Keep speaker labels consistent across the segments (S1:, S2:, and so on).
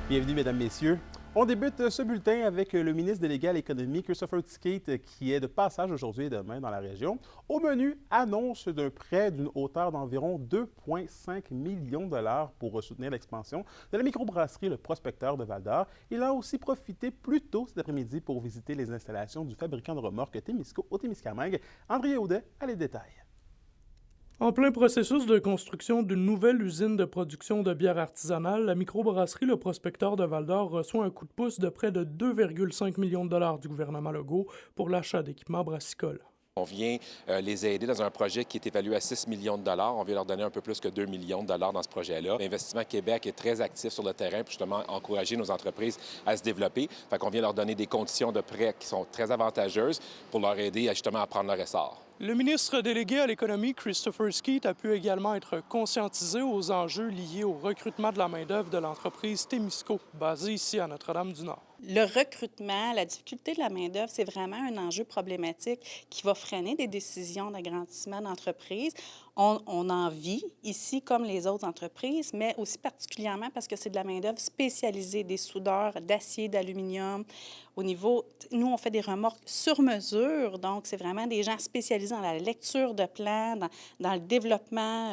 S1: Bienvenue, Mesdames, Messieurs. On débute ce bulletin avec le ministre délégué à l'économie, Christopher Skeete, qui est de passage aujourd'hui et demain dans la région. Au menu, annonce d'un prêt d'une hauteur d'environ 2,5 millions de dollars pour soutenir l'expansion de la microbrasserie Le Prospecteur de Val-d'Or. Il a aussi profité plus tôt cet après-midi pour visiter les installations du fabricant de remorques Témisco au Témiscamingue. André Audet a les détails.
S2: En plein processus de construction d'une nouvelle usine de production de bière artisanale, la microbrasserie Le Prospecteur de Val-d'Or reçoit un coup de pouce de près de 2,5 millions de dollars du gouvernement Legault pour l'achat d'équipements brassicoles.
S3: On vient les aider dans un projet qui est évalué à 6 millions de dollars. On vient leur donner un peu plus que 2 millions de dollars dans ce projet-là. L'Investissement Québec est très actif sur le terrain pour justement encourager nos entreprises à se développer. Fait qu'on vient leur donner des conditions de prêt qui sont très avantageuses pour leur aider à justement à prendre leur essor.
S2: Le ministre délégué à l'économie, Christopher Skeete, a pu également être conscientisé aux enjeux liés au recrutement de la main-d'œuvre de l'entreprise Témisco, basée ici à Notre-Dame-du-Nord.
S4: Le recrutement, la difficulté de la main-d'œuvre, c'est vraiment un enjeu problématique qui va freiner des décisions d'agrandissement d'entreprise. On en vit ici comme les autres entreprises, mais aussi particulièrement parce que c'est de la main-d'œuvre spécialisée, des soudeurs d'acier, d'aluminium. Au niveau, nous, on fait des remorques sur mesure, donc c'est vraiment des gens spécialisés dans la lecture de plans, dans le développement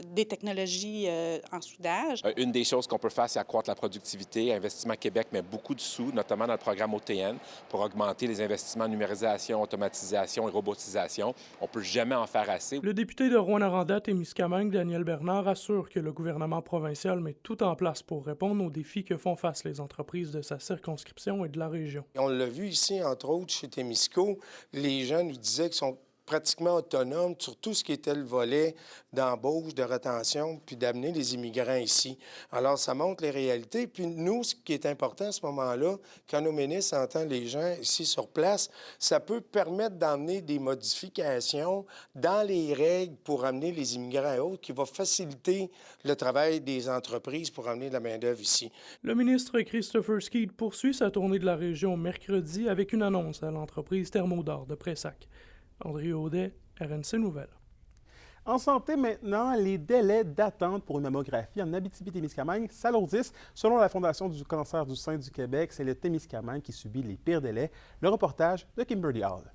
S4: des technologies en soudage.
S3: Une des choses qu'on peut faire, c'est accroître la productivité. Investissement Québec met beaucoup de sous, notamment dans le programme OTN, pour augmenter les investissements en numérisation, automatisation et robotisation. On ne peut jamais en faire assez.
S2: Le député de Rouyn-Noranda-Témiscamingue, Daniel Bernard, assure que le gouvernement provincial met tout en place pour répondre aux défis que font face les entreprises de sa circonscription et de la région.
S5: On l'a vu ici, entre autres, chez Témisco, les gens nous disaient qu'ils sont pratiquement autonomes sur tout ce qui était le volet d'embauche, de rétention, puis d'amener les immigrants ici. Alors, ça montre les réalités. Puis nous, ce qui est important à ce moment-là, quand nos ministres entendent les gens ici sur place, ça peut permettre d'emmener des modifications dans les règles pour amener les immigrants et autres, qui va faciliter le travail des entreprises pour amener de la main-d'œuvre ici.
S2: Le ministre Christopher Skeete poursuit sa tournée de la région mercredi avec une annonce à l'entreprise Thermodor de Pressac. André Audet, RNC Nouvelles.
S1: En santé maintenant, les délais d'attente pour une mammographie en Abitibi-Témiscamingue s'alourdissent. Selon la Fondation du cancer du sein du Québec, c'est le Témiscamingue qui subit les pires délais. Le reportage de Kimberly Hall.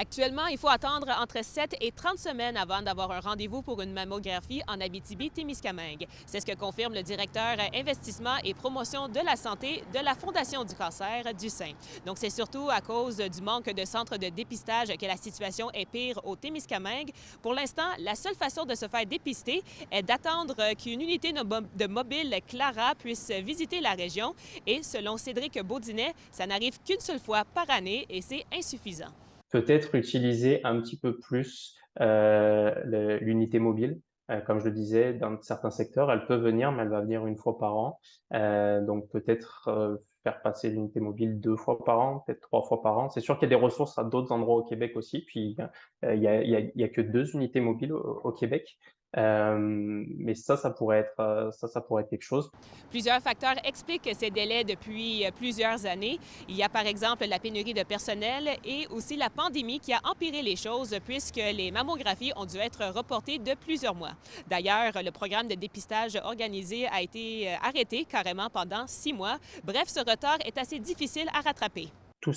S6: Actuellement, il faut attendre entre 7 et 30 semaines avant d'avoir un rendez-vous pour une mammographie en Abitibi-Témiscamingue. C'est ce que confirme le directeur investissement et promotion de la santé de la Fondation du cancer du sein. Donc, c'est surtout à cause du manque de centres de dépistage que la situation est pire au Témiscamingue. Pour l'instant, la seule façon de se faire dépister est d'attendre qu'une unité de mobile Clara puisse visiter la région. Et selon Cédric Baudinet, ça n'arrive qu'une seule fois par année et c'est insuffisant.
S7: Peut-être utiliser un petit peu plus l'unité mobile. Comme je le disais, dans certains secteurs, elle peut venir, mais elle va venir une fois par an. Donc peut-être faire passer l'unité mobile 2 fois par an, peut-être 3 fois par an. C'est sûr qu'il y a des ressources à d'autres endroits au Québec aussi. Puis il y a que 2 unités mobiles au Québec. Mais ça pourrait être quelque chose.
S6: Plusieurs facteurs expliquent ces délais depuis plusieurs années. Il y a par exemple la pénurie de personnel et aussi la pandémie qui a empiré les choses puisque les mammographies ont dû être reportées de plusieurs mois. D'ailleurs, le programme de dépistage organisé a été arrêté carrément pendant 6 mois. Bref, ce retard est assez difficile à rattraper.
S7: Tout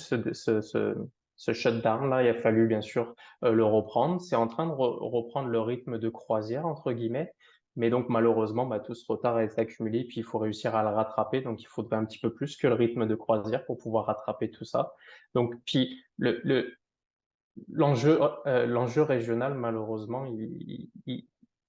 S7: ce shutdown-là, il a fallu bien sûr le reprendre. C'est en train de reprendre le rythme de croisière, entre guillemets. Mais donc malheureusement, tout ce retard a été accumulé, puis il faut réussir à le rattraper. Donc il faudrait un petit peu plus que le rythme de croisière pour pouvoir rattraper tout ça. Donc puis l'enjeu régional, malheureusement,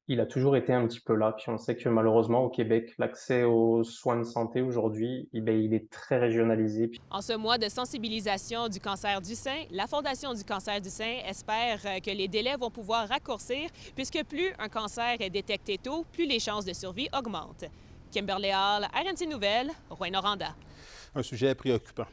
S7: il a toujours été un petit peu là. Puis on sait que malheureusement au Québec, l'accès aux soins de santé aujourd'hui, il est très régionalisé.
S6: En ce mois de sensibilisation du cancer du sein, la Fondation du cancer du sein espère que les délais vont pouvoir raccourcir puisque plus un cancer est détecté tôt, plus les chances de survie augmentent. Kimberly Hall, RNC Nouvelles, Rouyn-Noranda.
S1: Un sujet préoccupant.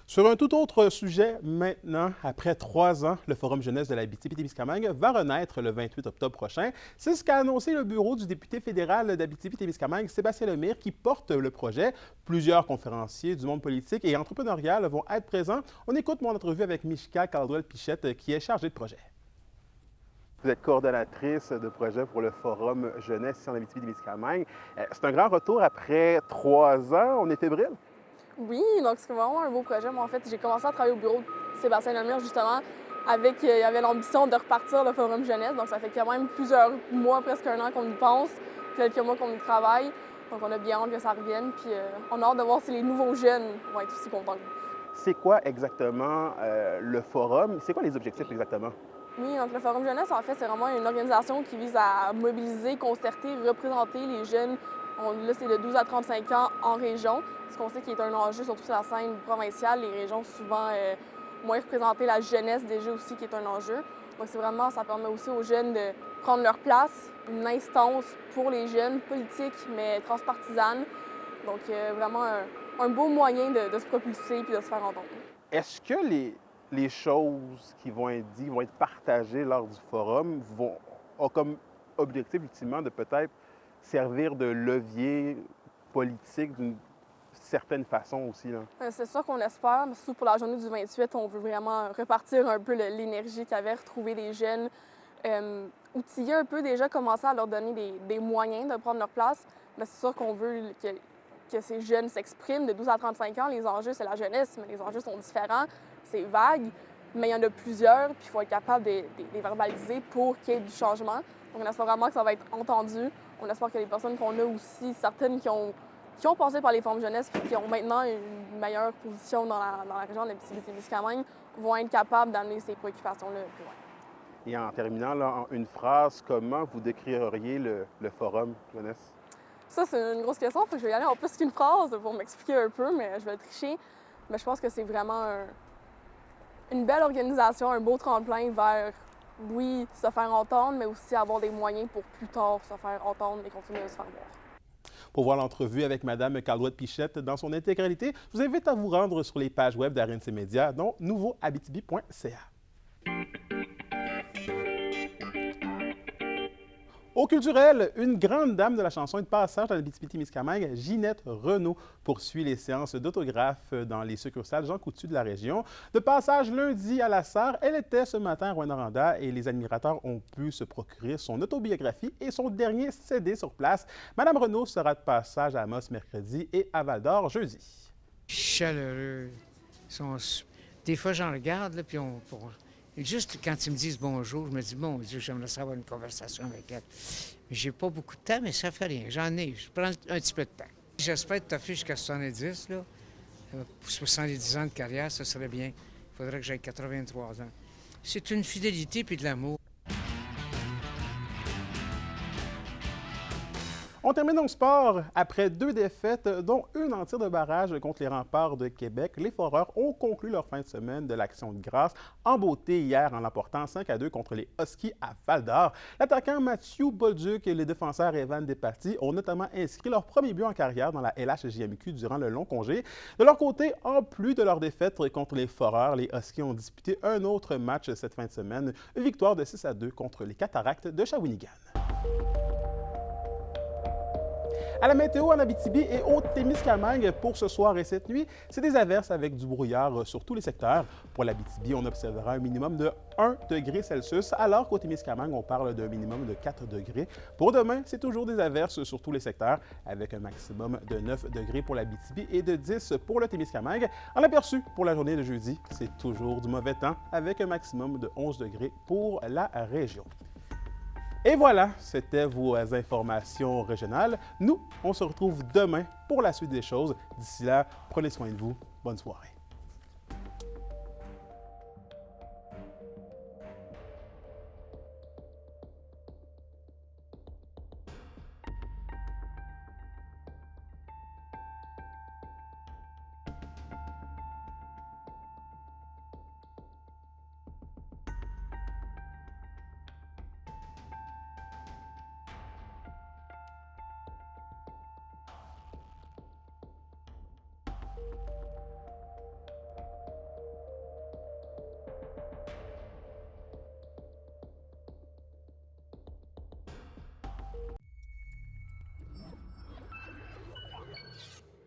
S1: Sur un tout autre sujet, maintenant, après 3 ans, le Forum jeunesse de l'Abitibi-Témiscamingue va renaître le 28 octobre prochain. C'est ce qu'a annoncé le bureau du député fédéral d'Abitibi-Témiscamingue, Sébastien Lemire, qui porte le projet. Plusieurs conférenciers du monde politique et entrepreneurial vont être présents. On écoute mon entrevue avec Michka Caldwell-Pichette, qui est chargée de projet. Vous êtes coordonnatrice de projet pour le Forum Jeunesse ici en Abitibi-Témiscamingue. C'est un grand retour après 3 ans. On est fébrile?
S8: Oui, donc c'est vraiment un beau projet. Moi, en fait, j'ai commencé à travailler au bureau de Sébastien Lemire, justement, il y avait l'ambition de repartir le Forum Jeunesse. Donc, ça fait quand même plusieurs mois, presque 1 an qu'on y pense, quelques mois qu'on y travaille. Donc, on a bien hâte que ça revienne. Puis, on a hâte de voir si les nouveaux jeunes vont être aussi contents que nous.
S1: C'est quoi exactement le Forum? C'est quoi les objectifs exactement?
S8: Oui, donc le Forum Jeunesse, en fait, c'est vraiment une organisation qui vise à mobiliser, concerter, représenter les jeunes. Là, c'est de 12 à 35 ans en région. Ce qu'on sait qui est un enjeu, surtout sur la scène provinciale. Les régions, souvent, moins représentées. La jeunesse, déjà aussi, qui est un enjeu. Donc, c'est vraiment, ça permet aussi aux jeunes de prendre leur place, une instance pour les jeunes, politique, mais transpartisane. Donc, vraiment un beau moyen de se propulser puis de se faire entendre.
S1: Est-ce que les choses qui vont être dites, vont être partagées lors du forum, ont comme objectif ultimement de peut-être servir de levier politique d'une certaine façon aussi, là?
S8: C'est ça qu'on espère. Surtout pour la journée du 28, on veut vraiment repartir un peu l'énergie qu'il y avait, retrouver des jeunes, outiller un peu déjà, commencer à leur donner des moyens de prendre leur place. Mais c'est sûr qu'on veut que ces jeunes s'expriment. De 12 à 35 ans, les enjeux, c'est la jeunesse, mais les enjeux sont différents. C'est vague, mais il y en a plusieurs, puis il faut être capable de les verbaliser pour qu'il y ait du changement. Donc, on espère vraiment que ça va être entendu. On espère que les personnes qu'on a aussi, certaines qui ont passé par les formes jeunesse et qui ont maintenant une meilleure position dans la région de l'Abitibi-Témiscamingue, vont être capables d'amener ces préoccupations-là plus loin.
S1: Et en terminant, là, en une phrase, comment vous décririez le Forum Jeunesse?
S8: Ça, c'est une grosse question. Faut que je vais y aller en plus qu'une phrase pour m'expliquer un peu, mais je vais tricher. Mais je pense que c'est vraiment une belle organisation, un beau tremplin vers, oui, se faire entendre, mais aussi avoir des moyens pour plus tard se faire entendre et continuer à se faire voir.
S1: Pour voir l'entrevue avec Mme Calouette-Pichette dans son intégralité, je vous invite à vous rendre sur les pages web d'RNC Média, dont nouveauabitibi.ca. Au culturel, une grande dame de la chanson et de passage dans l'Abitibi-Témiscamingue, Ginette Renault, poursuit les séances d'autographes dans les succursales Jean Coutu de la région. De passage lundi à la Sarre, elle était ce matin à Rouyn-Noranda et les admirateurs ont pu se procurer son autobiographie et son dernier CD sur place. Madame Renault sera de passage à Amos mercredi et à Val-d'Or jeudi.
S9: Chaleureux. Des fois, j'en regarde, là, puis juste quand ils me disent bonjour, je me dis, mon Dieu, j'aimerais avoir une conversation avec elle. J'ai pas beaucoup de temps, mais ça fait rien. J'en ai. Je prends un petit peu de temps. J'espère toffer jusqu'à 70, là. Pour 70 ans de carrière, ça serait bien. Il faudrait que j'aille 83 ans. C'est une fidélité puis de l'amour.
S1: On termine au sport. Après 2 défaites, dont une en tir de barrage contre les Remparts de Québec, les Foreurs ont conclu leur fin de semaine de l'Action de grâce en beauté hier en l'emportant 5-2 contre les Huskies à Val-d'Or. L'attaquant Mathieu Bolduc et les défenseurs Evan Despatie ont notamment inscrit leur premier but en carrière dans la LHJMQ durant le long congé. De leur côté, en plus de leur défaite contre les Foreurs, les Huskies ont disputé un autre match cette fin de semaine, une victoire de 6-2 contre les Cataractes de Shawinigan. À la météo en Abitibi et au Témiscamingue pour ce soir et cette nuit, c'est des averses avec du brouillard sur tous les secteurs. Pour l'Abitibi, on observera un minimum de 1 degré Celsius, alors qu'au Témiscamingue, on parle d'un minimum de 4 degrés. Pour demain, c'est toujours des averses sur tous les secteurs, avec un maximum de 9 degrés pour l'Abitibi et de 10 pour le Témiscamingue. En aperçu pour la journée de jeudi, c'est toujours du mauvais temps, avec un maximum de 11 degrés pour la région. Et voilà, c'était vos informations régionales. Nous, on se retrouve demain pour la suite des choses. D'ici là, prenez soin de vous. Bonne soirée.